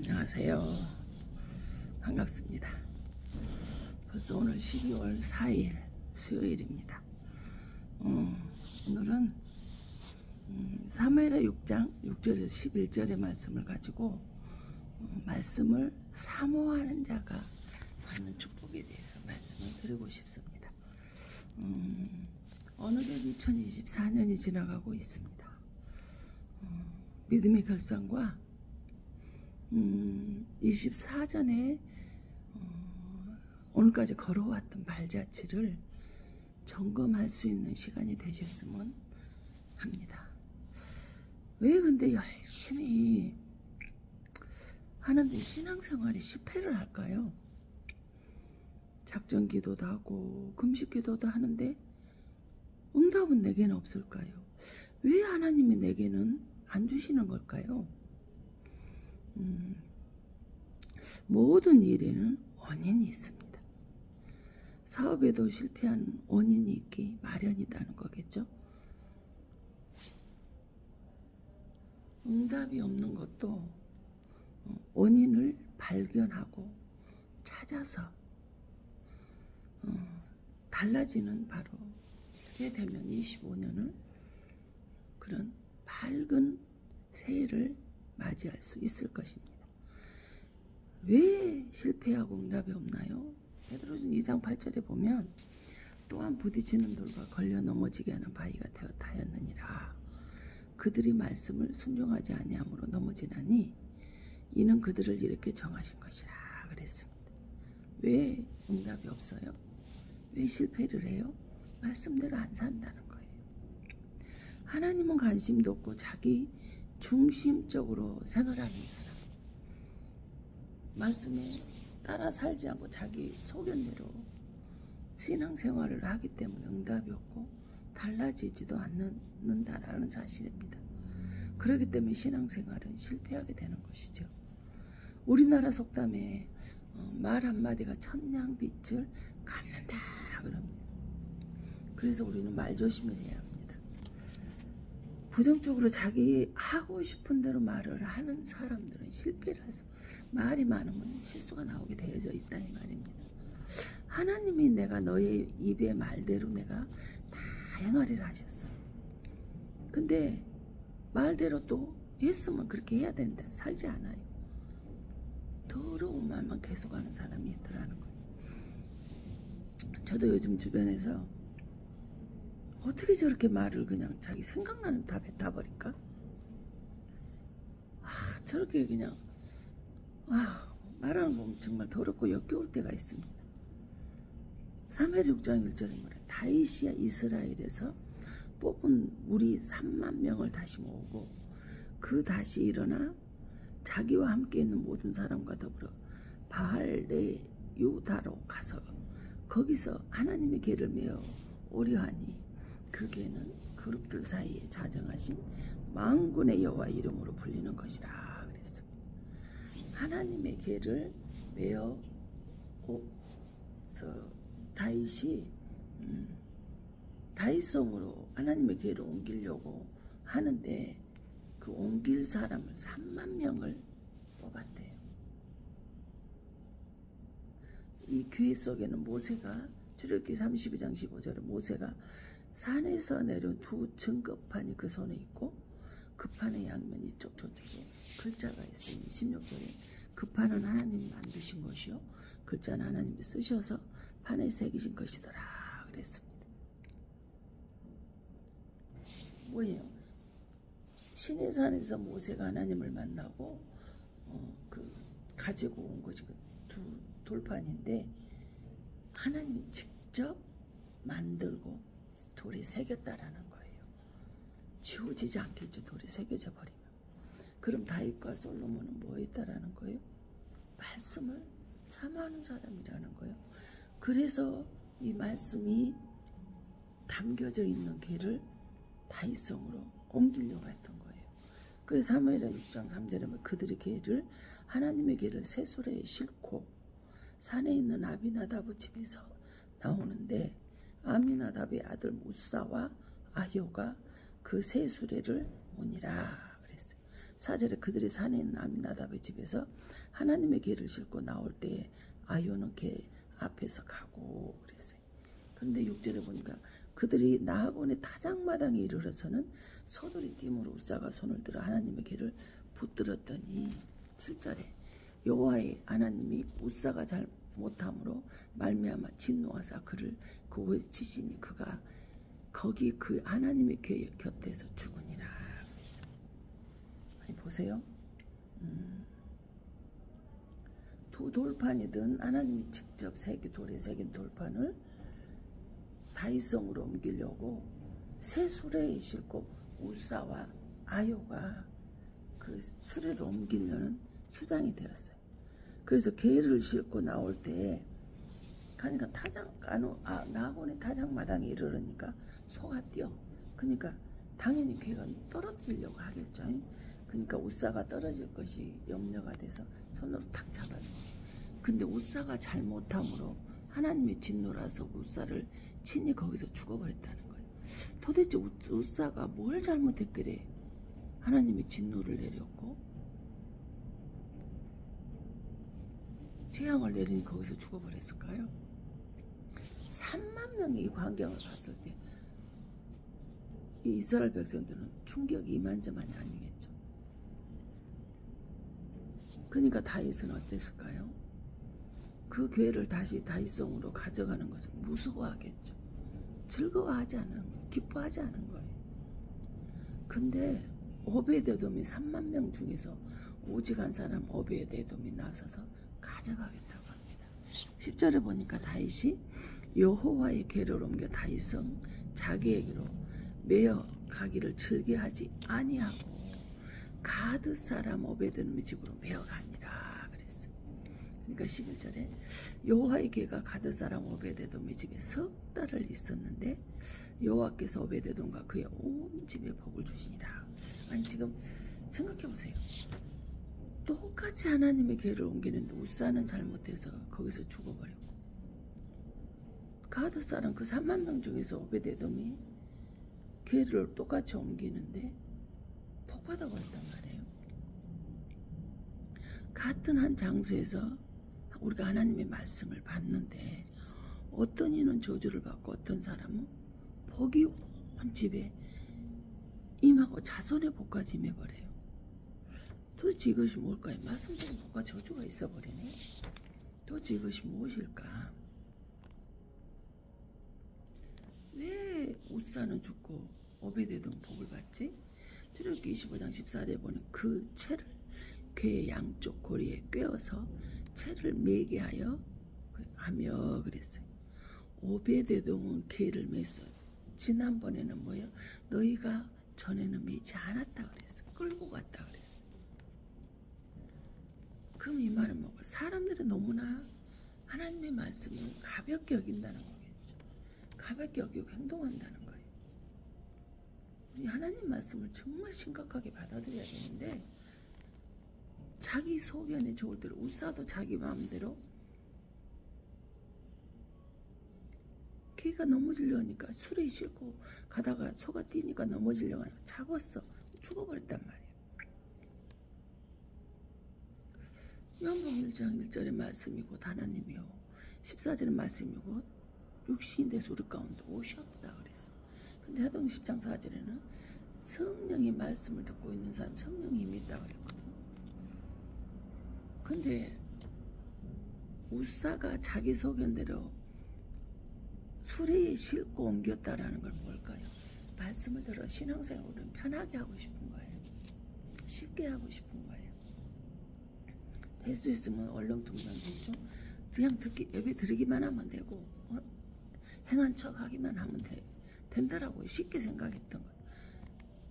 안녕하세요. 반갑습니다. 벌써 오늘 12월 4일 수요일입니다. 오늘은 사무엘하 6장 6절에서 11절의 말씀을 가지고 말씀을 사모하는 자가 받는 축복에 대해서 말씀을 드리고 싶습니다. 어느덧 2024년이 지나가고 있습니다. 믿음의 결산과 24전에 오늘까지 걸어왔던 발자취를 점검할 수 있는 시간이 되셨으면 합니다. 왜 근데 열심히 하는데 신앙생활이 실패를 할까요? 작전기도도 하고 금식기도도 하는데 응답은 내게는 없을까요? 왜 하나님이 내게는 안 주시는 걸까요? 모든 일에는 원인이 있습니다. 사업에도 실패한 원인이 있기 마련이라는 거겠죠. 응답이 없는 것도 원인을 발견하고 찾아서 달라지는 바로 이렇게 되면 25년을 그런 밝은 새해를 맞이할 수 있을 것입니다. 왜 실패하고 응답이 없나요? 베드로전 2장 8절에 보면 또한 부딪히는 돌과 걸려 넘어지게 하는 바위가 되었다 하였느니라. 그들이 말씀을 순종하지 아니함으로 넘어지나니 이는 그들을 이렇게 정하신 것이라 그랬습니다. 왜 응답이 없어요? 왜 실패를 해요? 말씀대로 안 산다는 거예요. 하나님은 관심도 없고 자기 중심적으로 생활하는 사람, 말씀에 따라 살지 않고 자기 소견대로 신앙생활을 하기 때문에 응답이 없고 달라지지도 않는다라는 사실입니다. 그렇기 때문에 신앙생활은 실패하게 되는 것이죠. 우리나라 속담에 말 한마디가 천냥빛을 갚는다 그럽니다. 그래서 우리는 말 조심을 해야 합니다. 부정적으로 자기 하고 싶은 대로 말을 하는 사람들은 실패를 해서 말이 많으면 실수가 나오게 되어져 있다 이 말입니다. 하나님이 내가 너의 입의 말대로 내가 다 행하리라 하셨어요. 근데 말대로 또 했으면 그렇게 해야 된다. 살지 않아요. 더러운 말만 계속하는 사람이 있더라는 거예요. 저도 요즘 주변에서 어떻게 저렇게 말을 그냥 자기 생각나는 다 뱉어버릴까? 저렇게 그냥 말하는 거 보면 정말 더럽고 역겨울 때가 있습니다. 사무엘 6장 1절에 말해 다윗이야 이스라엘에서 뽑은 무리 3만 명을 다시 모으고 그 다시 일어나 자기와 함께 있는 모든 사람과 더불어 바알레 유다로 가서 거기서 하나님의 궤를 메어 오려 하니 그 궤는 그룹들 사이에 자정하신 만군의 여호와 이름으로 불리는 것이라 그랬습니다. 하나님의 궤를 메어 다윗이 다윗성으로 하나님의 궤를 옮기려고 하는데 그 옮길 사람을 3만 명을 뽑았대요. 이 궤 속에는 모세가 출애굽기 32장 15절에 모세가 산에서 내려온 두 증거판이 그 손에 있고 그 판의 양면 이쪽 저쪽에 글자가 있으니 16절에 그 판은 하나님이 만드신 것이요 글자는 하나님이 쓰셔서 판에 새기신 것이더라 그랬습니다. 뭐예요? 시내산에서 모세가 하나님을 만나고 가지고 온 것이 그 두 돌판인데 하나님이 직접 만들고 돌에 새겼다라는 거예요. 지워지지 않겠죠. 돌에 새겨져 버리면. 그럼 다윗과 솔로몬은 뭐 했다라는 거예요? 말씀을 사모하는 사람이라는 거예요. 그래서 이 말씀이 담겨져 있는 궤를 다윗성으로 옮기려고 했던 거예요. 그래서 사무엘하 6장 3절에 보면 그들의 궤를 하나님의 궤를 세수레에 싣고 산에 있는 아비나답의 집에서 나오는데 아미나답의 아들 무사와 아효가 그 세 수레를 모니라 그랬어요. 4절에 그들이 산에 있는 아미나답의 집에서 하나님의 궤를 싣고 나올 때 아효는 궤 앞에서 가고 그랬어요. 그런데 6절에 보니까 그들이 나하곤의 타작마당에 이르러서는 서둘이 뛰므로 우사가 손을 들어 하나님의 궤를 붙들었더니 7절에 여호와의 하나님이 우사가 잘 못함으로 말미암아 진노하사 그를 고에 치시니 그가 거기 그 하나님의 궤 곁에서 죽으니라. 그랬어요. 아니 보세요. 두 돌판이든 하나님이 직접 돌에 새긴 돌판을 다윗성으로 옮기려고 새 수레에 싣고 우사와 아요가 그 수레를 옮기려는 수장이 되었어요. 그래서 궤를 싣고 나올 때 그러니까 나곤의 타작마당에 이르르니까 소가 뛰어. 그러니까 당연히 궤가 떨어지려고 하겠죠. 그러니까 우사가 떨어질 것이 염려가 돼서 손으로 탁 잡았어. 근데 우사가 잘못함으로 하나님의 진노라서 우사를 친히 거기서 죽어버렸다는 거예요. 도대체 우사가 뭘 잘못했길래 하나님의 진노를 내렸고 재앙을 내리니 거기서 죽어버렸을까요? 3만 명이 이 광경을 봤을 때 이 이스라엘 백성들은 충격이 이만저만이 아니겠죠. 그러니까 다윗은 어땠을까요? 그 궤를 다시 다윗성으로 가져가는 것을 무서워하겠죠. 즐거워하지 않은 거예요. 기뻐하지 않은 거예요. 근데 오베데돔이 3만 명 중에서 오직 한 사람 오베데돔이 나서서 가져가겠다고 합니다. 10절에 보니까 다윗이 여호와의 궤를 옮겨 다윗성 자기에게로 메어 가기를 즐겨하지 아니하고 가드 사람 오베데돔의 집으로 메어 가니라 그랬어요. 그러니까 11절에 여호와의 궤가 가드 사람 오베데돔의 집에 석 달을 있었는데 여호와께서 오베데돔과 그의 온 집에 복을 주시니라. 아니 지금 생각해 보세요. 똑같이 하나님의 궤를 옮기는데 우사는 잘못해서 거기서 죽어버렸고 가드 사람 그 3만 명 중에서 오베데돔이 궤를 똑같이 옮기는데 복받아 버렸단 말이에요. 같은 한 장소에서 우리가 하나님의 말씀을 받는데 어떤 이는 저주를 받고 어떤 사람은 복이 온 집에 임하고 자손의 복까지 임해버려요. 도대체 이것이 뭘까요? 말씀대로 복과 저주가 있어버리네. 도대체 이것이 무엇일까? 왜 우사는 죽고 오베데돔 복을 받지? 출애굽기 25장 14절에 보면 그 채를 궤의 양쪽 고리에 꿰어서 채를 매게 하며 그랬어요. 오베데돔은 궤를 맸어. 지난번에는 뭐예요? 너희가 전에는 매지 않았다 그랬어. 끌고 갔다 그랬어. 그럼 이 말은 뭐고? 사람들은 너무나 하나님의 말씀을 가볍게 여긴다는 거겠죠. 가볍게 여기고 행동한다는 거예요. 하나님 말씀을 정말 심각하게 받아들여야 되는데 자기 소견에 좋을 대로 우사도 자기 마음대로 걔가 넘어지려고 하니까 수레에 싣고 가다가 소가 뛰니까 넘어지려고 하니까 잡았어. 죽어버렸단 말이에요. 요한복음 1장 1절의 말씀이 곧 하나님이요 14절의 말씀이 곧 육신이 돼서 우리 가운데 오셨다 그랬어. 근데 사도행 10장 4절에는 성령의 말씀을 듣고 있는 사람 성령이 임이 있다 그랬거든. 근데 우사가 자기 소견대로 수레에 싣고 옮겼다라는 건 뭘까요? 말씀을 들어 신앙생활을 편하게 하고 싶은 거예요. 쉽게 하고 싶은 거예요. 될 수 있으면 얼렁뚱땅 대충 그냥 예배 드리기만 하면 되고 행한 척 하기만 하면 된다라고 쉽게 생각했던 거예요.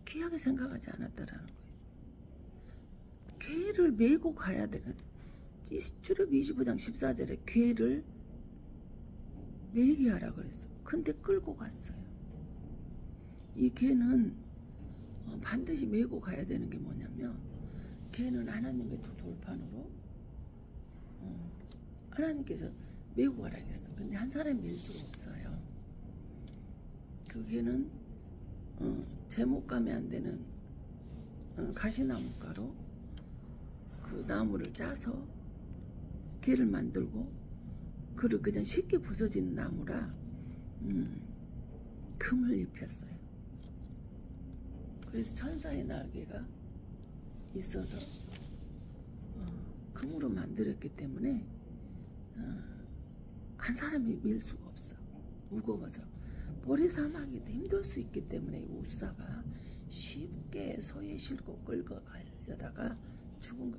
귀하게 생각하지 않았다라는 거예요. 궤를 메고 가야 되는 출애굽기 25장 14절에 궤를 메게 하라 그랬어. 근데 끌고 갔어요. 이 궤는 반드시 메고 가야 되는 게 뭐냐면 궤는 하나님의 두 돌판으로 하나님께서 메고 가라 했어. 근데 한 사람이 밀 수가 없어요. 그 궤는 제목 가면 안 되는 가시나무가루 그 나무를 짜서 개를 만들고 그를 그냥 쉽게 부서지는 나무라 금을 입혔어요. 그래서 천사의 날개가 있어서 금으로 만들었기 때문에 한 사람이 밀 수가 없어. 무거워서 모래사막에도 힘들 수 있기 때문에 우사가 쉽게 소에 싣고 끌고 가려다가 죽은 거.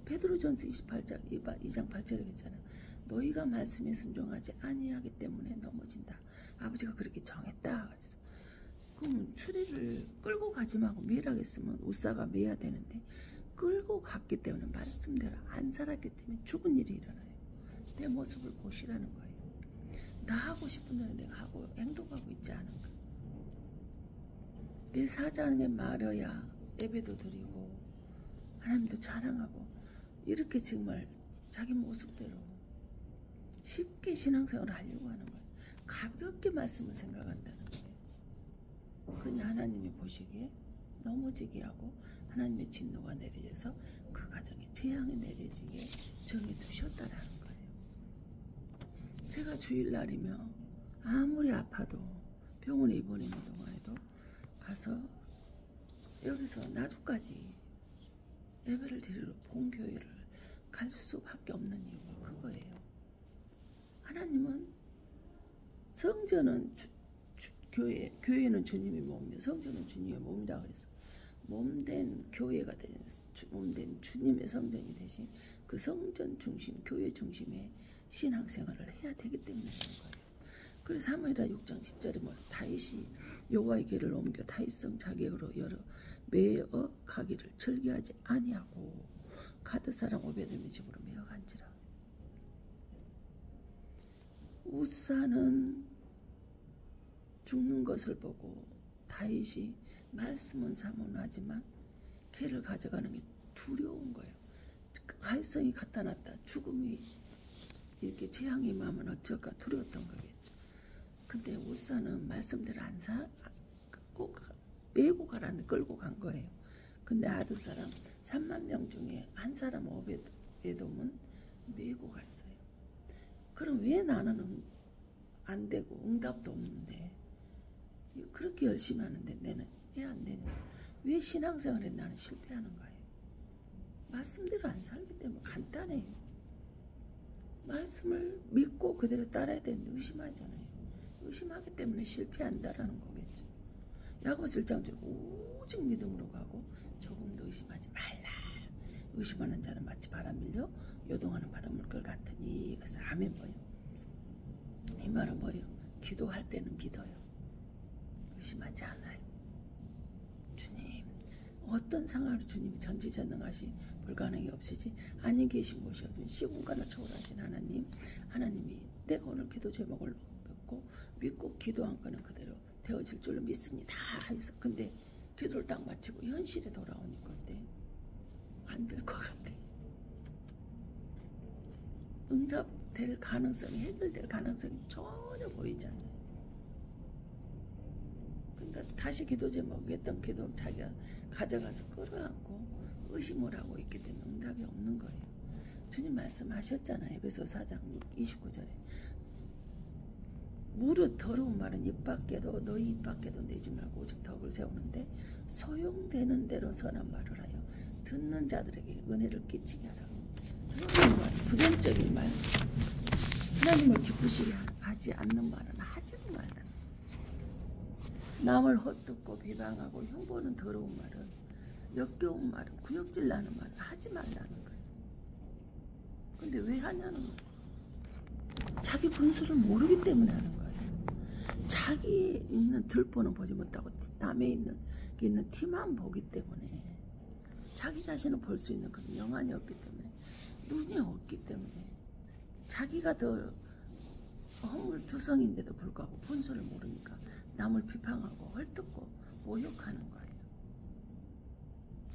베드로전서 28장 2장 8절에 있잖아. 너희가 말씀에 순종하지 아니하기 때문에 넘어진다. 아버지가 그렇게 정했다. 그래서 그럼 수레를 끌고 가지 말고 매라겠으면 우사가 매야 되는데 끌고 갔기 때문에 말씀대로 안 살았기 때문에 죽은 일이 일어나요. 내 모습을 보시라는 거예요. 나 하고 싶은 대로 내가 하고 행동하고 있지 않은가. 내 사장에 말어야 예배도 드리고 하나님도 자랑하고 이렇게 정말 자기 모습대로 쉽게 신앙생활을 하려고 하는 거예요. 가볍게 말씀을 생각한다는 거예요. 그냥 하나님이 보시기에 넘어지게 하고 하나님의 진노가 내려져서 그 가정에 재앙이 내려지게 정해두셨다라는 거예요. 제가 주일날이며 아무리 아파도 병원에 입원했는 동안에도 가서 여기서 나주까지 예배를 드리러 본교회를 갈 수밖에 없는 이유가 그거예요. 하나님은 성전은 교회는 주님의 몸이며 성전은 주님의 몸이라고 해서 몸된 교회가 되는 몸된 주님의 성전이 되신 그 성전 중심, 교회 중심의 신앙생활을 해야 되기 때문에 그런 거예요. 그래서 사무엘하 6장 10절에 뭐 다윗이 여호와의 길을 옮겨 다윗성 자객으로 여러 매어 가기를 즐겨하지 아니하고 가드 사람 오베돔의 집으로 매어 간지라. 우사는 죽는 것을 보고 다윗이 말씀은 사모하지만 개를 가져가는 게 두려운 거예요. 가해성이 갖다 놨다. 죽음이 이렇게 재앙이 임하면 어쩔까 두려웠던 거겠죠. 근데 우사는 말씀대로 꼭 메고 가라는데 끌고 간 거예요. 근데 아들 사람 3만 명 중에 한 사람 오베돔은 메고 갔어요. 그럼 왜 나는 안 되고 응답도 없는데 그렇게 열심히 하는데 내는 왜 안 되냐? 왜 신앙생활에 나는 실패하는 거예요? 말씀대로 안 살기 때문에 간단해요. 말씀을 믿고 그대로 따라야 되는데 의심하잖아요. 의심하기 때문에 실패한다라는 거겠죠. 야고보서 1장 줄 오직 믿음으로 가고 조금도 의심하지 말라. 의심하는 자는 마치 바람 밀려 요동하는 바닷물결 같으니. 그래서 아멘 뭐예요? 이 말은 뭐예요? 기도할 때는 믿어요. 의심하지 않아요. 주님 어떤 상황으로 주님이 전지전능하시 불가능이 없으시 아니 계신 곳이 없는 시공간을 초월하신 하나님이 내가 오늘 기도 제목을 믿고 기도한 거는 그대로 되어질 줄로 믿습니다. 해서 근데 기도를 딱 마치고 현실에 돌아오는 건데 안 될 것 같아. 응답될 가능성이 해결될 가능성이 전혀 보이지 않아요. 그러니까 다시 기도 제목 했던 기도 자기가 가져가서 끌어안고 의심을 하고 있기 때문에 응답이 없는 거예요. 주님 말씀하셨잖아요. 에베소 4장 29절에 무릇 더러운 말은 입 밖에도 너희 입 밖에도 내지 말고 오직 덕을 세우는데 소용되는 대로 선한 말을 하여 듣는 자들에게 은혜를 끼치게 하라고. 더러운 말, 부정적인 말, 하나님을 기쁘시게 하지 않는 말은 하지도 말라는. 남을 헛듣고 비방하고 흉보는 더러운 말은, 역겨운 말은, 구역질 나는 말은 하지 말라는 거예요. 근데 왜 하냐는 거예요. 자기 분수를 모르기 때문에 하는 거예요. 자기 있는 들보는 보지 못하고 남의 있는 티만 보기 때문에, 자기 자신을 볼 수 있는 그런 영안이 없기 때문에, 눈이 없기 때문에, 자기가 더 허물투성인데도 불구하고 본소를 모르니까 남을 비판하고 헐뜯고 모욕하는 거예요.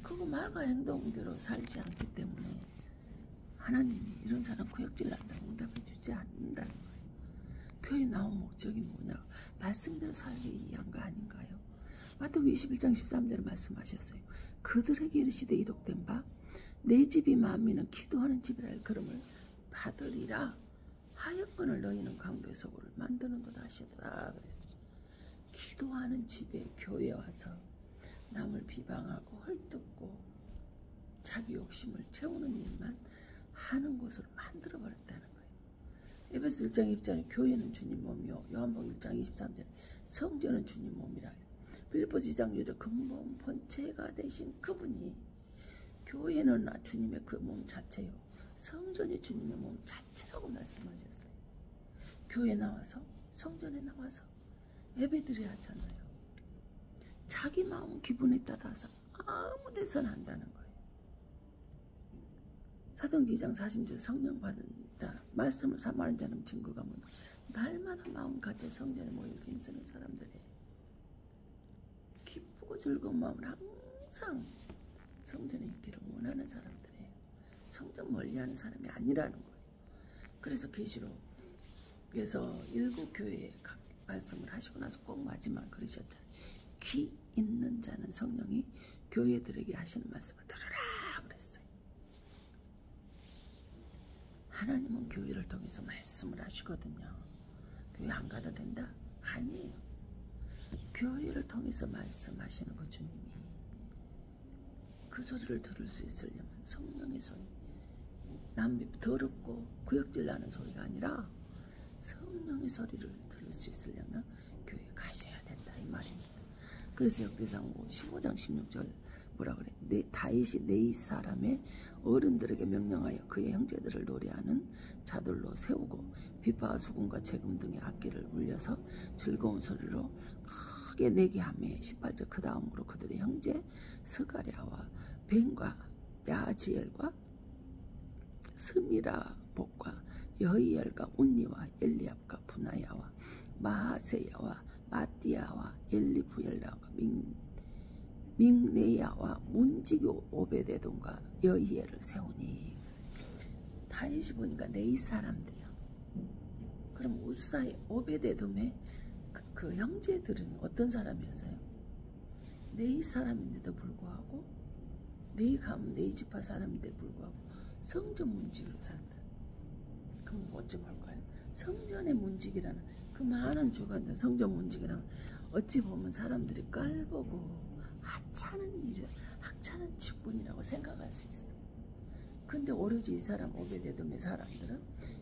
그거 말과 행동대로 살지 않기 때문에 하나님이 이런 사람 구역질 난다고 응답해 주지 않는다는 거예요. 교회 나온 목적이 뭐냐? 말씀대로 살기 위한 거 아닌가요? 마태복음 21장 13절에 말씀하셨어요. 그들에게 이르시되 이룩된 바 내 집이 만민은 기도하는 집이라 할 그름을 받으리라 하였거늘 너희는 강도의 소굴을 만드는도다 하시도다 그랬어요. 기도하는 집에 교회에 와서 남을 비방하고 헐뜯고 자기 욕심을 채우는 일만 하는 곳으로 만들어버렸다는 거예요. 에베소 1장 2절에 교회는 주님 몸이요 요한복음 1장 23절에 성전은 주님 몸이라 했어요. 빌립보서 2장 6절에 근본 본체가 되신 그분이 교회는 주님의 그 몸 자체요 성전이 주님의 몸 자체라고 말씀하셨어요. 교회 나와서 성전에 나와서 예배드려야 하잖아요. 자기 마음 기분에 따라서 아무 데서나 한다는 거예요. 사도행전 2장 40절 성령 받은 자 말씀을 사모하는 자는 증거가 뭐냐 날마다 마음 같이 성전에 모여 힘쓰는 사람들이에요. 기쁘고 즐거운 마음을 항상 성전에 있기를 원하는 사람들이에요. 성전 멀리하는 사람이 아니라는 거예요. 그래서 계시록에서 7교회에 각 말씀을 하시고 나서 꼭 마지막 그러셨잖아요. 귀 있는 자는 성령이 교회들에게 하시는 말씀을 들으라 그랬어요. 하나님은 교회를 통해서 말씀을 하시거든요. 교회 안 가도 된다? 아니에요. 교회를 통해서 말씀하시는 거 주님이. 그 소리를 들을 수 있으려면 성령의 소리, 남이 더럽고 구역질 나는 소리가 아니라 성령의 소리를 들을 수 있으려면 교회에 가셔야 된다 이 말입니다. 그래서 역대상 15장 16절 뭐라 그래? 다윗이 네 사람의 어른들에게 명령하여 그의 형제들을 노래하는 자들로 세우고 비파와 수금과 재금 등의 악기를 울려서 즐거운 소리로 크게 내게 하며 18절 그 다음으로 그들의 형제 스가랴와 벤과 야지엘과 스미라 복과 여히엘과 운니와 엘리압과 분하야와 마하세야와 마띠야와 엘리부엘라와 믹네야와 문지기 오베데돔과 여히엘을 세우니 다윗이 보니까 네 사람들이요. 그럼 우사의 오베데돔의 그 형제들은 어떤 사람이었어요? 네 사람인데도 불구하고 네 지파 사람인데도 불구하고 성전 문지기로 산다. 그럼 어찌 볼까요? 성전의 문지기라는 그 많은 주관자 성전 문지기라는 어찌 보면 사람들이 깔보고 하찮은 일, 하찮은 직분이라고 생각할 수 있어. 근데 오로지 이 사람 오베데돔의 사람들은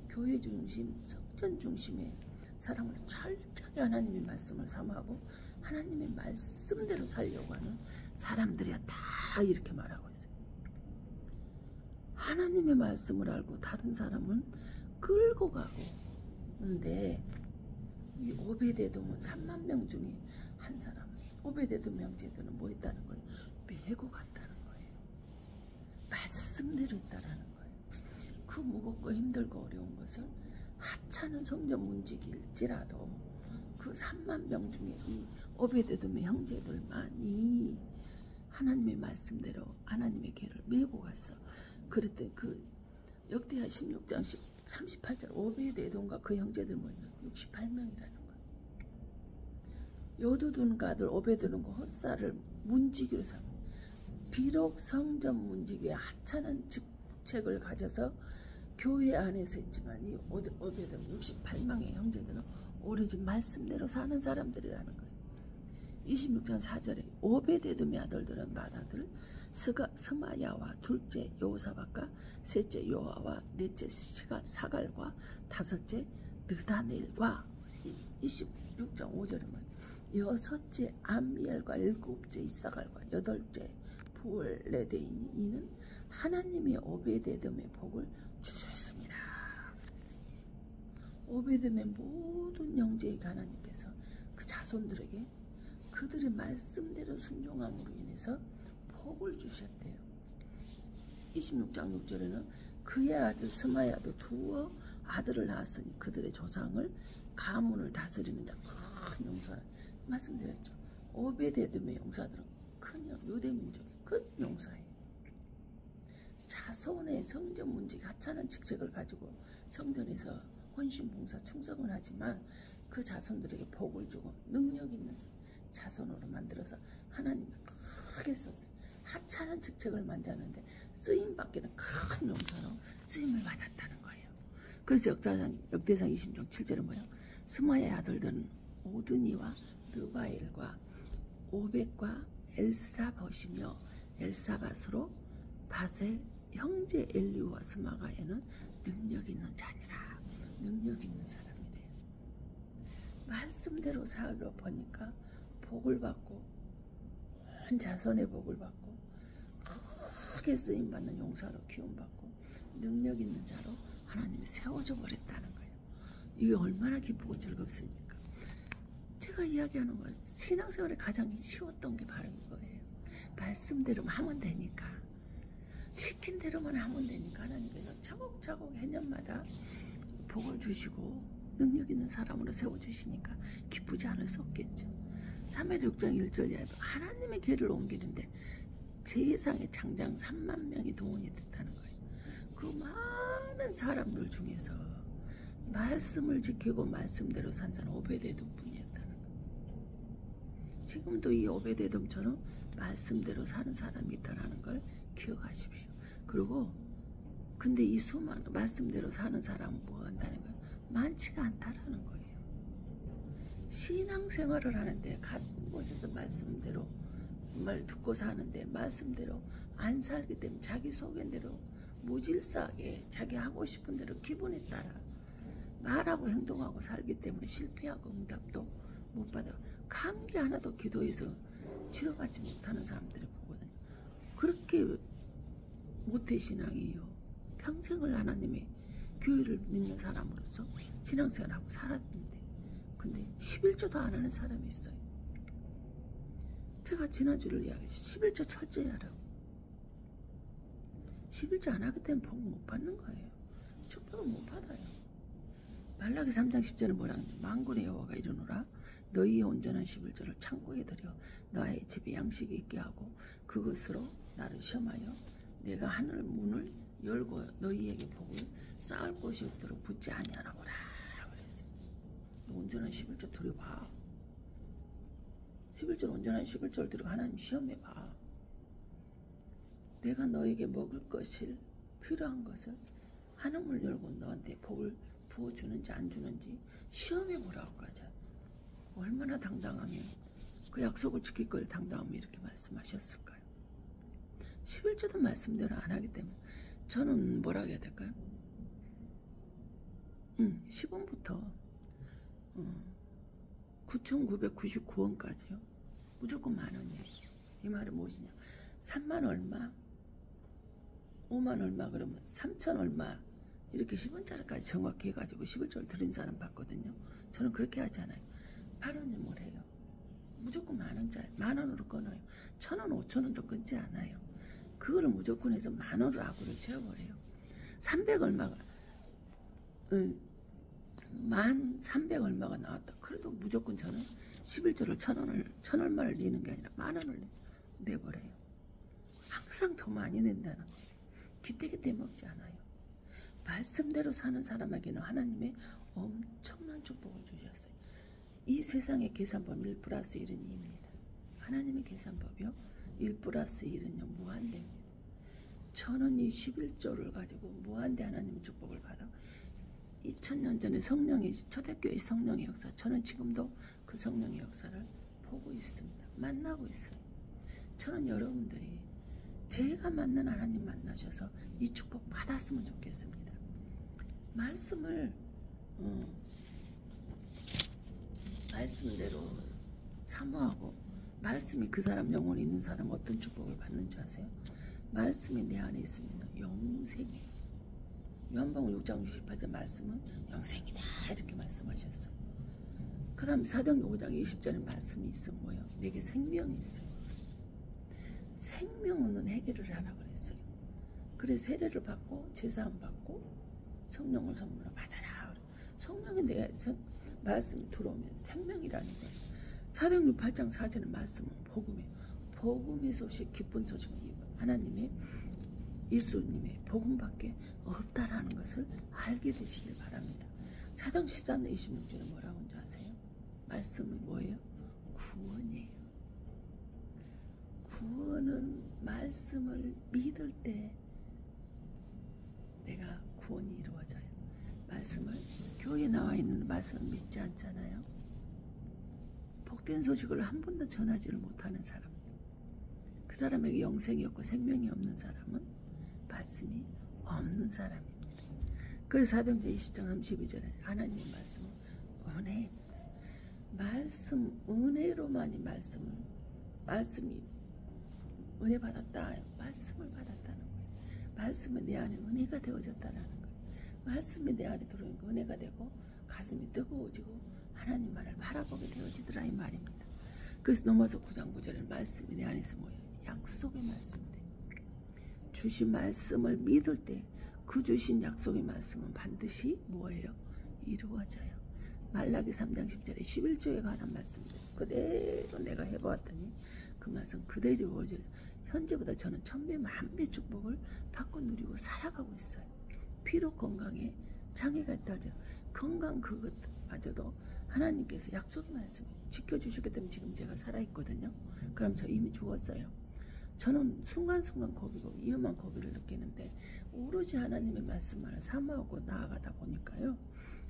교회 중심, 성전 중심의 사람으로 철저히 하나님의 말씀을 삼하고 하나님의 말씀대로 살려고 하는 사람들이야 다 이렇게 말하고 있어요. 하나님의 말씀을 알고 다른 사람은 끌고 가고 근데 이 오베데돔은 3만 명 중에 한 사람 오베데돔 형제들은 뭐 했다는 거예요? 메고 갔다는 거예요. 말씀대로 했다라는 거예요. 그 무겁고 힘들고 어려운 것을 하찮은 성전 문지기일지라도 그 3만 명 중에 이 오베데돔의 형제들만이 하나님의 말씀대로 하나님의 궤를 메고 갔어. 그랬더니 그 역대하 16장 38절 오베데돔과 그 형제들 뭐냐 68명이라는 거예요. 여두둔과 아들 오베데돔과 헛살을 문지기로 삼아 비록 성전 문지기에 하찮은 직책을 가져서 교회 안에서 있지만 이 오베데돔 68명의 형제들은 오로지 말씀대로 사는 사람들이라는 거예요. 26장 4절에 오베데돔의 아들들은 맏아들 스마야와 둘째 여호사밧과 셋째 요아와 넷째 사갈과 다섯째 느다넬과 26장 5절에 여섯째 암미엘과 일곱째 이사갈과 여덟째 부올레데이니 이는 하나님의 오베데돔의 복을 주셨습니다. 오베데돔의 모든 형제에게 하나님께서 그 자손들에게 그들의 말씀대로 순종함으로 인해서 복을 주셨대요. 26장 6절에는 그의 아들 스마야도 두어 아들을 낳았으니 그들의 조상을 가문을 다스리는 자 큰 용사라 말씀드렸죠. 오베데돔의 용사들은 큰 유대민족의 큰 용사예요. 자손의 성전 문지기 하찮은 직책을 가지고 성전에서 헌신봉사 충성을 하지만 그 자손들에게 복을 주고 능력 있는 자손으로 만들어서 하나님이 크게 썼어요. 하찮은 직책을 만졌는데 쓰임받기는 큰 용서로 쓰임을 받았다는 거예요. 그래서 역대상 20장 7절에 뭐예요? 스마야의 아들들은 오드니와 르바엘과 오벳과 엘사밧이며 엘사밧으로 밧의 형제 엘리우와 스마가에는 능력 있는 자니라. 능력 있는 사람이래요. 말씀대로 살러 보니까 복을 받고 온 자손의 복을 받고 크게 쓰임받는 용사로 키움받고 능력 있는 자로 하나님이 세워져 버렸다는 거예요. 이게 얼마나 기쁘고 즐겁습니까? 제가 이야기하는 건 신앙생활에 가장 쉬웠던 게 바로 이거예요. 말씀대로만 하면 되니까, 시킨 대로만 하면 되니까 하나님께서 차곡차곡 해년마다 복을 주시고 능력 있는 사람으로 세워주시니까 기쁘지 않을 수 없겠죠. 3회력 6장 1절에 하나님의 길을 옮기는데 제사장의 장장 3만 명이 동원이 됐다는 거예요. 그 많은 사람들 중에서 말씀을 지키고 말씀대로 산 사람 오베데돔 뿐이었다는 거예요. 지금도 이 오베데돔처럼 말씀대로 사는 사람이 있다는 걸 기억하십시오. 그리고 근데 이 수많은 말씀대로 사는 사람은 뭐 한다는 거예요? 많지가 않다라는 거예요. 신앙생활을 하는데 간 곳에서 말씀대로 말 듣고 사는데 말씀대로 안 살기 때문에 자기 소견대로 무질서하게 자기 하고 싶은 대로 기분에 따라 말하고 행동하고 살기 때문에 실패하고 응답도 못 받아요. 감기 하나도 기도해서 치료받지 못하는 사람들을 보거든요. 그렇게 모태신앙이에요. 평생을 하나님의 교회를 믿는 사람으로서 신앙생활하고 살았는데 근데 11조도 안 하는 사람이 있어요. 제가 지난주를 이야기했죠. 11조 철저히 하라고. 11조 안 하기 때문에 복 못 받는 거예요. 축복을 못 받아요. 말라기 3장 10절은 뭐라고 하냐. 만군의 여호와가 이르노라. 너희의 온전한 11조를 창고에 들여 너의 집에 양식이 있게 하고 그것으로 나를 시험하여 내가 하늘 문을 열고 너희에게 복을 쌓을 곳이 없도록 붙지 아니하나보라. 그랬어요. 온전한 11조 들여봐. 11절 온전한 11조를 들고 하나님 시험해봐. 내가 너에게 먹을 것을 필요한 것을 하늘문을 열고 너한테 복을 부어주는지 안 주는지 시험해보라고 하자. 얼마나 당당하면 그 약속을 지킬 걸 당당하면 이렇게 말씀하셨을까요? 11조도 말씀대로 안 하기 때문에 저는 뭐라고 해야 될까요? 10원부터 9,999원까지요. 무조건 만원이에요. 이 말은 무엇이냐? 3만 얼마, 5만 얼마 그러면 3천 얼마 이렇게 10원짜리까지 정확히 해가지고 11조를 드린 사람 봤거든요. 저는 그렇게 하지 않아요. 8원을 해요. 무조건 만원짜리, 만원으로 끊어요. 1,000원, 5,000원도 끊지 않아요. 그거를 무조건 해서 만원으로 악으로 채워버려요. 300 얼마가 1,300 얼마가 나왔다. 그래도 무조건 저는 11조를 1,000 얼마를 내는 게 아니라 만원을 내버려요. 항상 더 많이 낸다는 거예요. 기대기대 먹지 않아요. 말씀대로 사는 사람에게는 하나님의 엄청난 축복을 주셨어요. 이 세상의 계산법 1 플러스 1은 2입니다. 하나님의 계산법이요 1 플러스 1은요 무한대입니다. 저는 이 11조를 가지고 무한대 하나님의 축복을 받아 2000년 전에 성령의 초대교회 성령의 역사, 저는 지금도 그 성령의 역사를 보고 있습니다. 만나고 있어요. 저는 여러분들이 제가 만난 하나님 만나셔서 이 축복 받았으면 좋겠습니다. 말씀을 말씀대로 사모하고 말씀이 그 사람 영혼이 있는 사람 어떤 축복을 받는 줄 아세요? 말씀이 내 안에 있으면 영생이에요. 요한복음 6장 68절 말씀은 영생이다 이렇게 말씀하셨어요. 그 다음 사도행전 5장 20절에 말씀이 있어 뭐예요? 내게 생명이 있어요. 생명은 해결을 하라 그랬어요. 그래서 세례를 받고 제사함 받고 성령을 선물로 받아라. 성령이 내 말씀이 들어오면 생명이라는 거예요. 사도행전 8장 4절의 말씀은 복음이에요. 복음의 소식, 기쁜 소식은 하나님의 예수님의 복음밖에 없다라는 것을 알게 되시길 바랍니다. 사도행전 13장 26절에 뭐라고 하는지 아세요? 말씀이 뭐예요? 구원이에요. 구원은 말씀을 믿을 때 내가 구원이 이루어져요. 말씀을, 교회에 나와 있는 말씀을 믿지 않잖아요. 복된 소식을 한 번도 전하지를 못하는 사람, 그 사람에게 영생이 없고 생명이 없는 사람은 말씀이 없는 사람입니다. 그래서 사도행전 20장 32절에 하나님의 말씀은 은혜입니다. 말씀, 은혜로만이 말씀이 은혜 받았다, 말씀을 받았다는 거예요. 말씀이 내 안에 은혜가 되어졌다는 거예요. 말씀이 내 안에 들어오니까 은혜가 되고 가슴이 뜨거워지고 하나님만을 바라보게 되어지더라 이 말입니다. 그래서 로마서 9장 9절에는 말씀이 내 안에서 뭐예요? 약속의 말씀이래요. 주신 말씀을 믿을 때 그 주신 약속의 말씀은 반드시 뭐예요? 이루어져요. 말라기 3장 10절에 11조에 관한 말씀들 그대로 내가 해보았더니 그 말씀 그대로 이루어져요. 현재보다 저는 1000배, 1000배 축복을 받고 누리고 살아가고 있어요. 비록 건강에 장애가 있다 하죠. 건강 그것마저도 하나님께서 약속의 말씀 지켜주시기 때문에 지금 제가 살아있거든요. 그럼 저 이미 죽었어요. 저는 순간순간 고비고 위험한 고비를 느끼는데 오로지 하나님의 말씀만을 사모하고 나아가다 보니까요.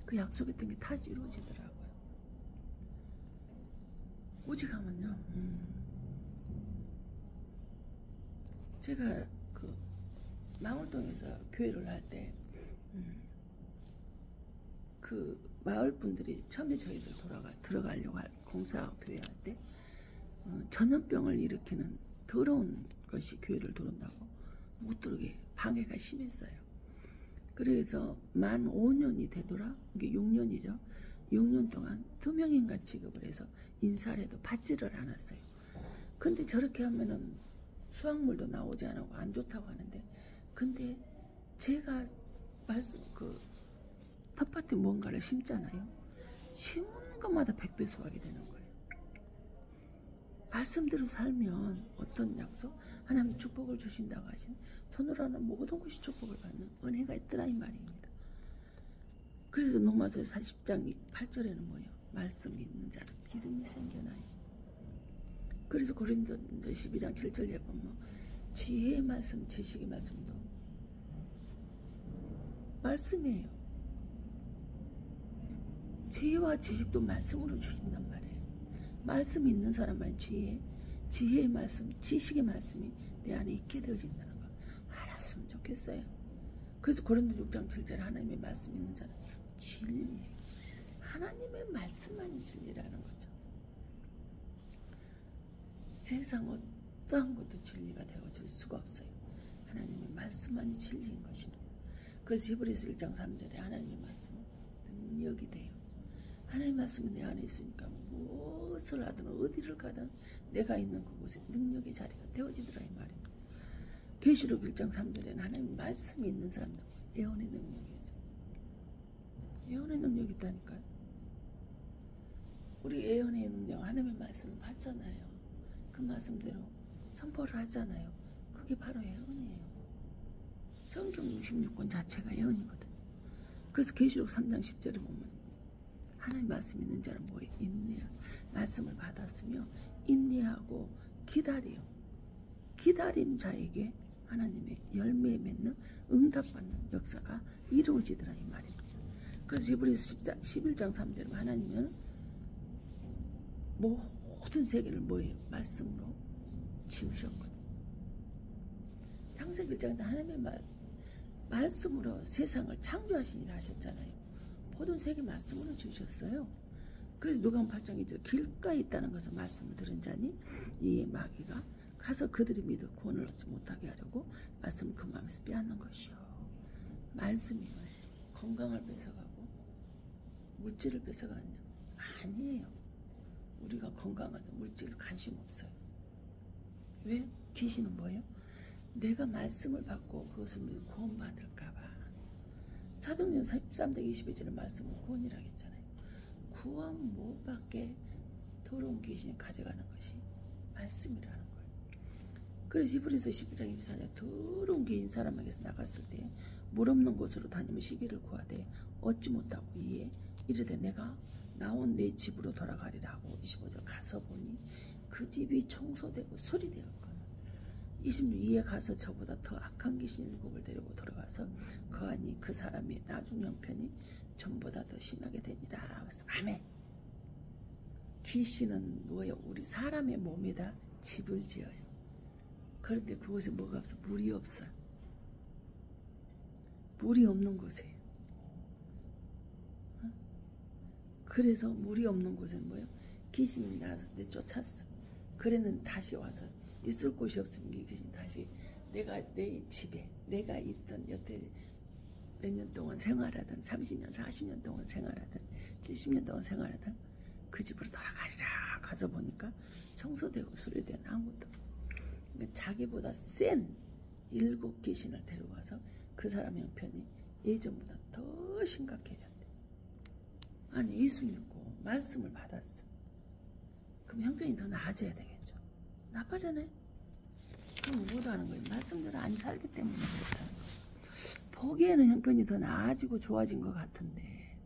그 약속했던 게 다 이루어지더라고요. 오직 하면요. 제가 그 망월동에서 교회를 할 때 그 마을 분들이 처음에 저희들 들어가려고 공사 교회 할 때 전염병을 일으키는 더러운 것이 교회를 들어온다고 못 들어오게 방해가 심했어요. 그래서 만 5년이 되더라. 이게 6년이죠. 6년 동안 투명인간 취급을 해서 인사를 해도 받지를 않았어요. 근데 저렇게 하면은 수확물도 나오지 않고 안 좋다고 하는데, 근데 제가 텃밭에 뭔가를 심잖아요. 심은 것마다 100배 수확이 되는 거예요. 말씀대로 살면 어떤 약속? 하나님이 축복을 주신다고 하신 손으로 하는 모든 것이 축복을 받는 은혜가 있더라 이 말입니다. 그래서 로마서 40장 8절에는 뭐예요? 말씀이 있는 자는 믿음이 생겨나요. 그래서 고린도전서 12장 7절에 보면 지혜의 말씀, 지식의 말씀도 말씀이에요. 지혜와 지식도 말씀으로 주신단 말이에요. 말씀이 있는 사람만 지혜의 말씀, 지식의 말씀이 내 안에 있게 되어진다는 거 알았으면 좋겠어요. 그래서 고린도 6장 7절에 하나님의 말씀이 있는 자는 진리예요. 하나님의 말씀만이 진리라는 거죠. 세상 어떠한 것도 진리가 되어질 수가 없어요. 하나님의 말씀만이 진리인 것입니다. 그래서 히브리서 1장 3절에 하나님의 말씀은 능력이 돼요. 하나님의 말씀이 내 안에 있으니까 무엇을 하든 어디를 가든 내가 있는 그곳에 능력의 자리가 되어지더라 이 말입니다. 계시록 1장 3절에는 하나님의 말씀이 있는 사람들 예언의 능력이 있어요. 예언의 능력이 있다니까요. 우리 예언의 능력 하나님의 말씀을 받잖아요. 그 말씀대로 선포를 하잖아요. 그게 바로 예언이에요. 성경 66권 자체가 예언이거든요. 그래서 계시록 3장 10절에 보면 하나님 말씀이 있는 자는 뭐에 인내하 말씀을 받았으며 인내하고 기다려 기다린 자에게 하나님의 열매에 맺는 응답받는 역사가 이루어지더라 이 말입니다. 그래서 히브리서 11장 3절에 하나님은 모든 세계를 뭐예요? 말씀으로 지으셨거든요. 창세기 1장에서 하나님의 말씀으로 세상을 창조하신 일을 하셨잖아요. 모든 세계 말씀으로 지으셨어요. 그래서 누가복음 8장 2절 길가에 있다는 것을 말씀을 들은 자니 이에 마귀가 가서 그들이 믿어 구원을 얻지 못하게 하려고 말씀을 그 마음에서 빼앗는 것이요. 말씀이 건강을 뺏어가고 물질을 뺏어가느냐? 아니에요. 우리가 건강하든 물질 관심 없어요. 왜? 귀신은 뭐예요? 내가 말씀을 받고 그것을 믿고 구원받을까봐. 사도행전 13장 22절의 말씀은 구원이라고 했잖아요. 구원 못 받게 더러운 귀신이 가져가는 것이 말씀이라는 거예요. 그래서 히브리서 12장 24절 더러운 귀신 사람에게서 나갔을 때 물 없는 곳으로 다니며 시기를 구하되 얻지 못하고 이에 이르되 내가 나온 내 집으로 돌아가리라 하고 25절 가서 보니 그 집이 청소되고 수리되었거든. 26에 가서 저보다 더 악한 귀신 7을 데리고 돌아가서 거하니 그 사람이 나중 형편이 전보다 더 심하게 되니라. 그래서 아멘. 귀신은 뭐예요? 우리 사람의 몸에다 집을 지어요. 그런데 그곳에 뭐가 없어? 물이 없어. 물이 없는 곳에. 그래서 물이 없는 곳에는 뭐예요? 귀신이 나서 내 쫓았어. 그래는 다시 와서 있을 곳이 없으니 귀신이 다시 내가 내 집에 내가 있던 여태 몇 년 동안 생활하던 30년 40년 동안 생활하던 70년 동안 생활하던 그 집으로 돌아가리라. 가서 보니까 청소되고 수리되는 아무것도 없어. 그러니까 자기보다 센 7 귀신을 데려와서 그 사람 형편이 예전보다 더 심각해졌대. 아니 예수 믿고 말씀을 받았어. 그럼 형편이 더 나아져야 되겠죠. 나빠잖아요. 그럼 못하는 거예요. 말씀대로 안 살기 때문에 못하는 거예요. 보기에는 형편이 더 나아지고 좋아진 것 같은데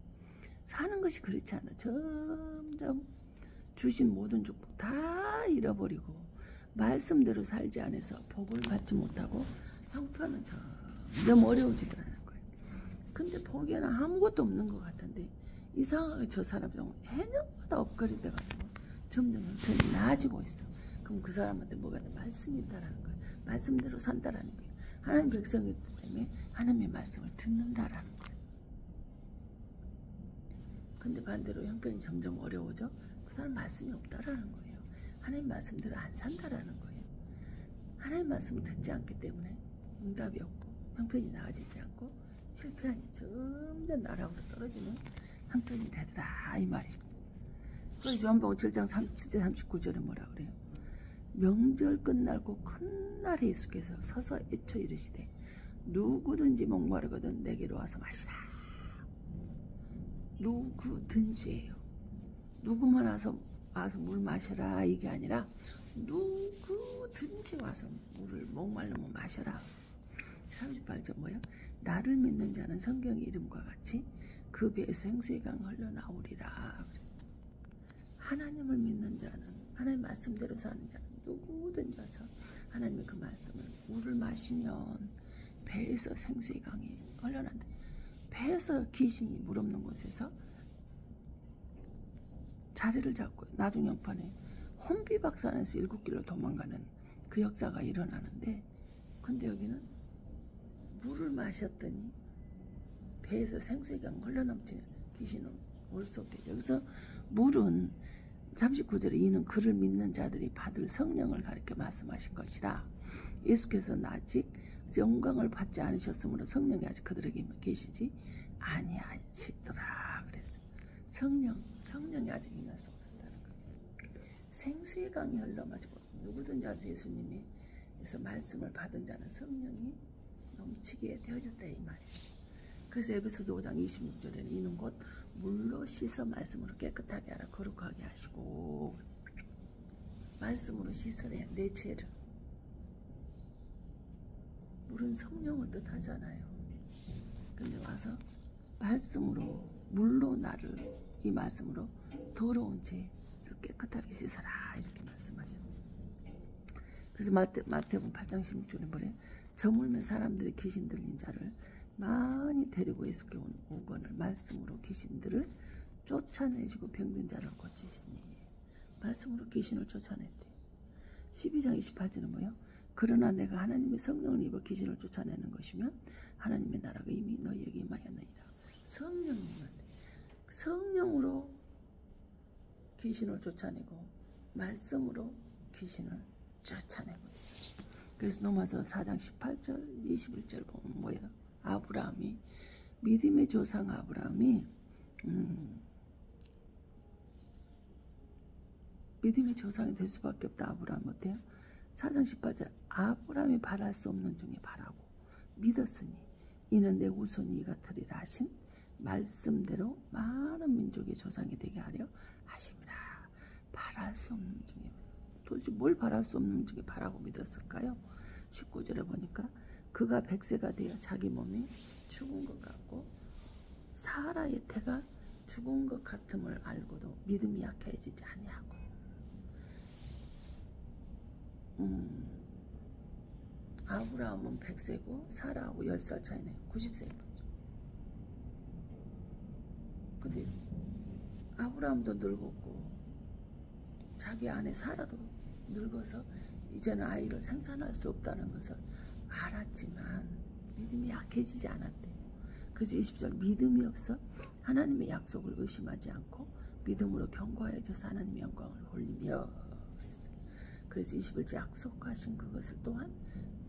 사는 것이 그렇지 않아. 점점 주신 모든 축복 다 잃어버리고 말씀대로 살지 않아서 복을 받지 못하고 형편은 점점 어려워지더라는 거예요. 근데 보기에는 아무것도 없는 것 같은데 이상하게 저 사람이 해년마다 업그레이드 돼가지고 점점 형편이 나아지고 있어. 그럼 그 사람한테 뭐가 돼? 말씀이 있다라는 거예요. 말씀대로 산다라는 거예요. 하나님 백성이기 때문에 하나님의 말씀을 듣는다라는 거예요. 근데 반대로 형편이 점점 어려워져. 그 사람 말씀이 없다라는 거예요. 하나님 말씀대로 안 산다라는 거예요. 하나님 말씀을 듣지 않기 때문에 응답이 없고 형편이 나아지지 않고 실패하니 점점 나락으로 떨어지는 형편이 되더라 이 말이에요. 그래서 요한복음 7장 37절 39절에 뭐라 그래요? 명절 끝날고 큰 날에 예수께서 서서 외쳐 이르시되 누구든지 목마르거든 내게로 와서 마시라. 누구든지예요. 누구만 와서 물 마셔라 이게 아니라 누구든지 와서 물을 목말르면 마셔라. 38절 뭐예요? 나를 믿는 자는 성경의 이름과 같이 그 배에서 생수의 강 흘러나오리라. 하나님을 믿는 자는 하나님 말씀대로 사는 자는 누구든지 와서 하나님의 그 말씀을 물을 마시면 배에서 생수의 강이 흘러난다. 배에서 귀신이 물 없는 곳에서 자리를 잡고 나중 형편에 혼비박산 안에서 7길로 도망가는 그 역사가 일어나는데 근데 여기는 물을 마셨더니 배에서 생수의 강 흘러넘치는 귀신은 올 수 없게. 여기서 물은 39절에 이는 그를 믿는 자들이 받을 성령을 가리켜 말씀하신 것이라. 예수께서는 아직 영광을 받지 않으셨으므로 성령이 아직 그들에게 계시지 아니하시더라. 그래서 성령이 아직 임할 수 없었다는 거예요. 생수의 강이 흘러마시고 누구든지 와서 예수님이 그래서 말씀을 받은 자는 성령이 넘치게 되어졌다 이 말이에요. 그래서 에베소서 5장 26절에는 이는 곧 물로 씻어 말씀으로 깨끗하게 하라 거룩하게 하시고 말씀으로 씻으래요. 내 죄를. 물은 성령을 뜻하잖아요. 근데 와서 말씀으로 물로 나를 이 말씀으로 더러운 죄를 깨끗하게 씻어라 이렇게 말씀하셨어요. 그래서 마태복음 8장 16절에 뭐래요? 저물면 사람들이 귀신 들린 자를 많이 데리고 예수께 오거늘 말씀으로 귀신들을 쫓아내시고 병든 자를 고치시니. 말씀으로 귀신을 쫓아냈대. 12장 28절은 뭐예요? 그러나 내가 하나님의 성령을 입어 귀신을 쫓아내는 것이면 하나님의 나라가 이미 너희에게 임하였느니라. 성령으로 귀신을 쫓아내고 말씀으로 귀신을 쫓아내고 있어요. 그래서 로마서 4장 18절 21절 보면 뭐예요? 아브라함이 믿음의 조상 아브라함이 믿음의 조상이 될 수밖에 없다. 아브라함 어때요? 4장 18절 아브라함이 바랄 수 없는 중에 바라고 믿었으니 이는 내 후손이 이같으리라 하신 말씀대로 많은 민족의 조상이 되게 하려 하심이라. 바랄 수 없는 중에 도대체 뭘 바랄 수 없는 중에 바라고 믿었을까요? 19절에 보니까 그가 100세가 되어 자기 몸이 죽은 것 같고 사라의 태가 죽은 것 같음을 알고도 믿음이 약해지지 아니하고 아브라함은 100세고 사라하고 10살 차이네요. 90세인 거죠. 근데 아브라함도 늙었고 자기 아내 사라도 늙어서 이제는 아이를 생산할 수 없다는 것을 알았지만 믿음이 약해지지 않았대요. 그래서 20절 믿음이 없어 하나님의 약속을 의심하지 않고 믿음으로 견고해져서 하나님의 영광을 돌리며 했어요. 그래서 21절 약속하신 그것을 또한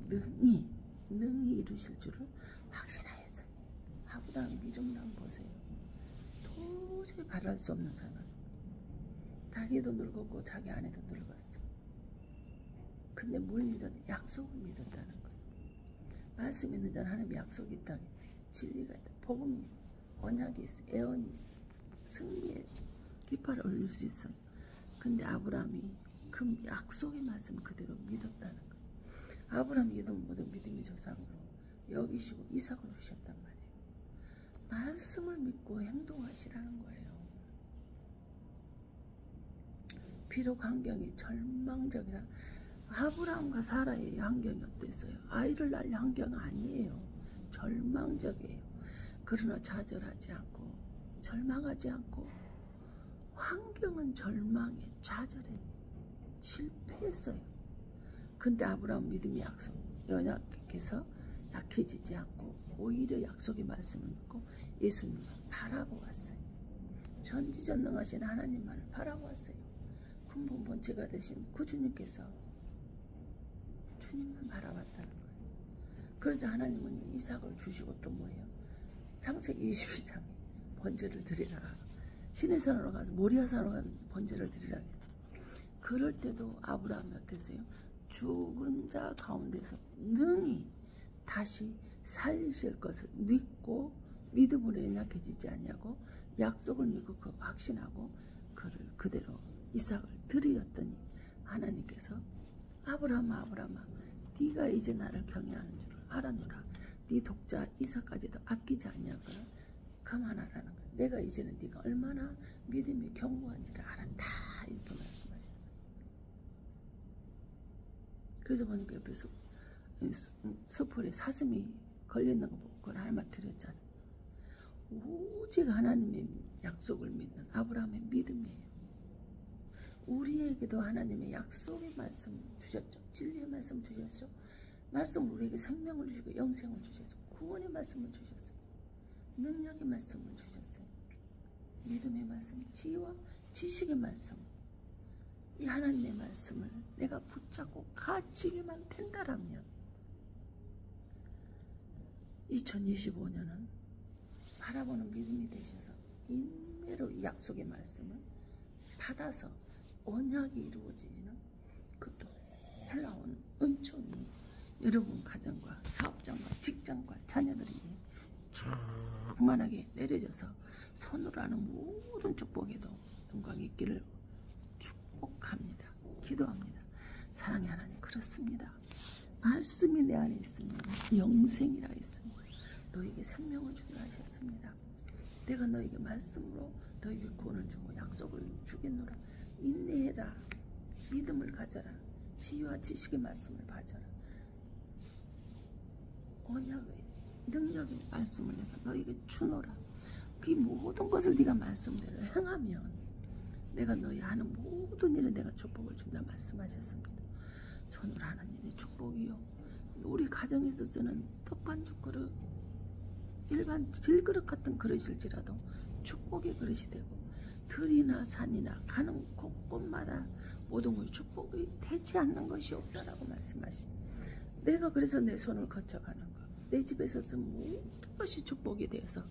능히 이루실 줄을 확신하였으니. 아브라함 믿음을 한번 보세요. 도저히 바랄 수 없는 상황. 자기도 늙었고 자기 아내도 늙었어. 근데 뭘 믿었냐? 약속을 믿었다는 거예요. 말씀 있는 자는 하나님의 약속이 있다. 진리가 있다. 복음이 있어. 언약이 있어. 애언이 있어. 승리의 깃발을 올릴 수 있어요. 근데 아브라함이 그 약속의 말씀 그대로 믿었다는 거예요. 아브라함이 모든 믿음의 조상으로 여기시고 이삭을 주셨단 말이에요. 말씀을 믿고 행동하시라는 거예요. 비록 환경이 절망적이라. 아브라함과 사라의 환경이 어땠어요? 아이를 낳을 환경은 아니에요. 절망적이에요. 그러나 좌절하지 않고 절망하지 않고 환경은 절망에 좌절해 실패했어요. 근데 아브라함 믿음의 약속 연약해서 약해지지 않고 오히려 약속의 말씀을 믿고 예수님을 바라보았어요. 전지전능하신 하나님만을 바라보았어요. 근본 본체가 되신 구주님께서 주님만 바라봤다는 거예요. 그래서 하나님은 이삭을 주시고 또 뭐예요? 창세기 22장에 번제를 드리라. 신의 산으로 가서 모리아산으로 가서 번제를 드리라 해서. 그럴 때도 아브라함이 어땠어요? 죽은 자 가운데서 능히 다시 살리실 것을 믿고 믿음으로 연약해지지 않냐고 약속을 믿고 그 확신하고 그를 그대로 이삭을 드리었더니 하나님께서 아브라함아 네가 이제 나를 경외하는 줄을 알아노라. 네 독자 이삭까지도 아끼지 않냐고 그만하라는 거야. 내가 이제는 네가 얼마나 믿음이 견고한지를 알았다. 이렇게 말씀하셨어요. 그래서 보니까 옆에서 수풀에 사슴이 걸려있는 거 보고 그걸 하나님한테 드렸잖아요. 오직 하나님의 약속을 믿는 아브라함의 믿음이에요. 우리에게도 하나님의 약속의 말씀 주셨죠. 진리의 말씀 주셨죠. 말씀을 우리에게 생명을 주시고 영생을 주셨죠. 구원의 말씀을 주셨어요. 능력의 말씀을 주셨어요. 믿음의 말씀, 지혜와 지식의 말씀. 이 하나님의 말씀을 내가 붙잡고 가지기만 된다라면 2025년은 바라보는 믿음이 되셔서 인내로 이 약속의 말씀을 받아서 언약이 이루어지는 그 놀라운 은총이 여러분 가정과 사업장과 직장과 자녀들이 충만하게 내려져서 손으로 하는 모든 축복에도 영광이 있기를 축복합니다. 기도합니다. 사랑의 하나님 그렇습니다. 말씀이 내 안에 있으면 영생이라 했습니다. 너에게 생명을 주기로 하셨습니다. 내가 너에게 말씀으로 너에게 구원을 주고 약속을 주겠노라. 인내해라. 믿음을 가져라. 지혜와 지식의 말씀을 가져라. 언약의 능력의 말씀을 내가 너에게 주노라. 그 모든 것을 네가 말씀대로 행하면 내가 너희 하는 모든 일을 내가 축복을 준다 말씀하셨습니다. 손으로 하는 일이 축복이요. 우리 가정에서 쓰는 떡반죽 그릇 일반 질그릇 같은 그릇일지라도 축복의 그릇이 되고 들이나 산이나 가는 곳곳마다 모든 것이 축복이 되지 않는 것이 없다라고 말씀하시. 내가 그래서 내 손을 거쳐가는 것, 내 집에서 쓴 모든 것이 축복이 되어서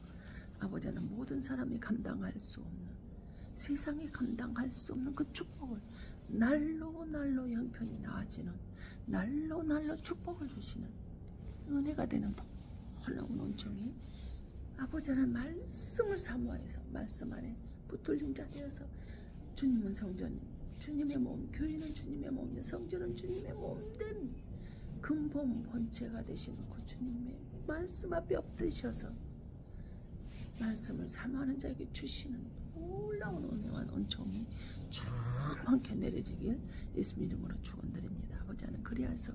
아버지는 모든 사람이 감당할 수 없는 세상에 감당할 수 없는 그 축복을 날로 형편이 나아지는 날로 축복을 주시는 은혜가 되는 놀라운 온종이 아버지는 말씀을 사모해서 말씀 안에 붙들린 자 되어서 주님은 성전 주님의 몸, 교회는 주님의 몸이요 성전은 주님의 몸된 근본 본체가 되시는 그 주님의 말씀 앞에 엎드셔서 말씀을 사모하는 자에게 주시는 놀라운 은혜와 은총이 충만케 내려지길 예수님 이름으로 축원드립니다. 아버지 하나님 그리하여서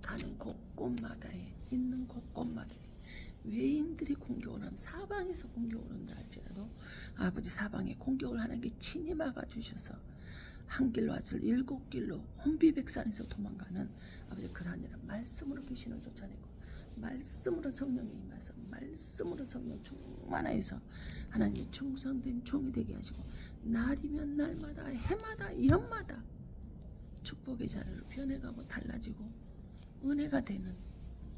가는 곳곳마다에 있는 곳곳마다에 외인들이 공격을 하면 사방에서 공격을 한다 할지라도 아버지 사방에 공격을 하는 게 친히 막아주셔서 한 길로 왔을 7길로 혼비백산에서 도망가는 아버지 그러하니라 말씀으로 귀신을 쫓아내고 말씀으로 성령이 임해서 말씀으로 성령 충만하여서 하나님의 충성된 종이 되게 하시고 날이면 날마다 해마다 연마다 축복의 자리로 변해가고 달라지고 은혜가 되는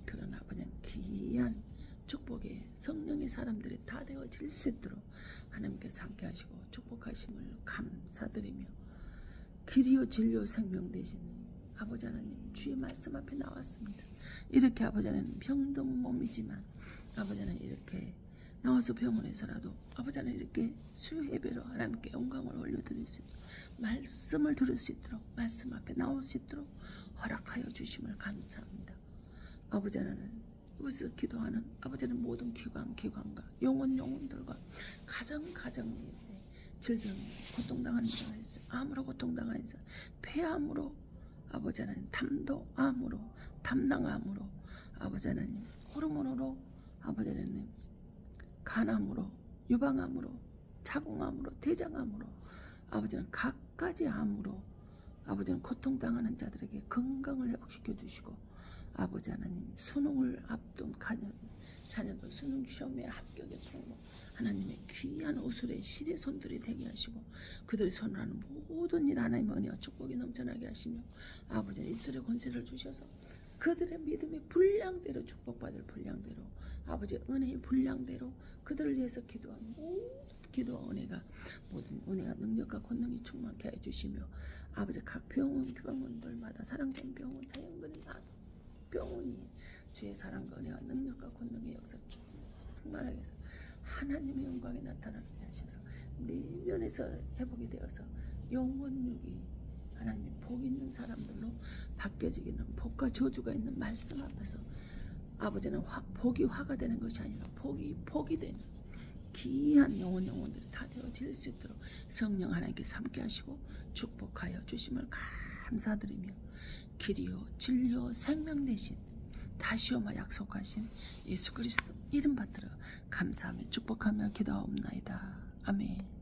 그런 아버지 귀한 축복의 성령의 사람들이 다 되어질 수 있도록 하나님께서 함께 하시고 축복하심을 감사드리며 길이요 진리요 생명 되신 아버지 하나님 주의 말씀 앞에 나왔습니다. 이렇게 아버지 하나님 병든 몸이지만 아버지 하나님 이렇게 나와서 병원에서라도 아버지 하나님 이렇게 수예배로 하나님께 영광을 올려드릴 수 있도록 말씀을 들을 수 있도록 말씀 앞에 나올 수 있도록 허락하여 주심을 감사합니다. 아버지 하나님 이곳에서 기도하는 아버지 하나님 모든 기관과 영혼들과 가정에 질병에 고통당하는 자가 있어 암으로 고통당하는 자 폐암으로 아버지 하나님 담도암으로 담낭암으로 아버지 하나님 호르몬으로 아버지 하나님 간암으로 유방암으로 자궁암으로 대장암으로 아버지 하나님 각가지 암으로 아버지 하나님 고통당하는 자들에게 건강을 회복시켜 주시고 아버지 하나님 수능을 앞둔 자녀들 수능 시험에 합격했도록 하나님의 귀한 우술의 실의 손들이 되게 하시고 그들이 손을 하는 모든 일 하나님의 은혜와 축복이 넘쳐나게 하시며 아버지 입술의 권세를 주셔서 그들의 믿음의 분량대로 축복받을 분량대로 아버지 은혜의 분량대로 그들을 위해서 기도한 모든 기도와 은혜가 모든 은혜와 능력과 권능이 충만케 해주시며 아버지 각 병원들마다 사랑된 병원 자연근의 병원이 주의 사랑과 은혜와 능력과 권능의 역사 충만하게 해서 하나님의 영광이 나타나게 하셔서 내면에서 회복이 되어서 영혼육이 하나님의 복 있는 사람들로 바뀌어지기는 복과 저주가 있는 말씀 앞에서 아버지는 복이 화가 되는 것이 아니라 복이 되는 귀한 영혼들이 다 되어질 수 있도록 성령 하나님께서 함께 하시고 축복하여 주심을 감사드리며 길이요 진리요 생명 되신 다시 오마 약속하신 예수 그리스도 이름 받들어 감사하며 축복하며 기도하옵나이다. 아멘.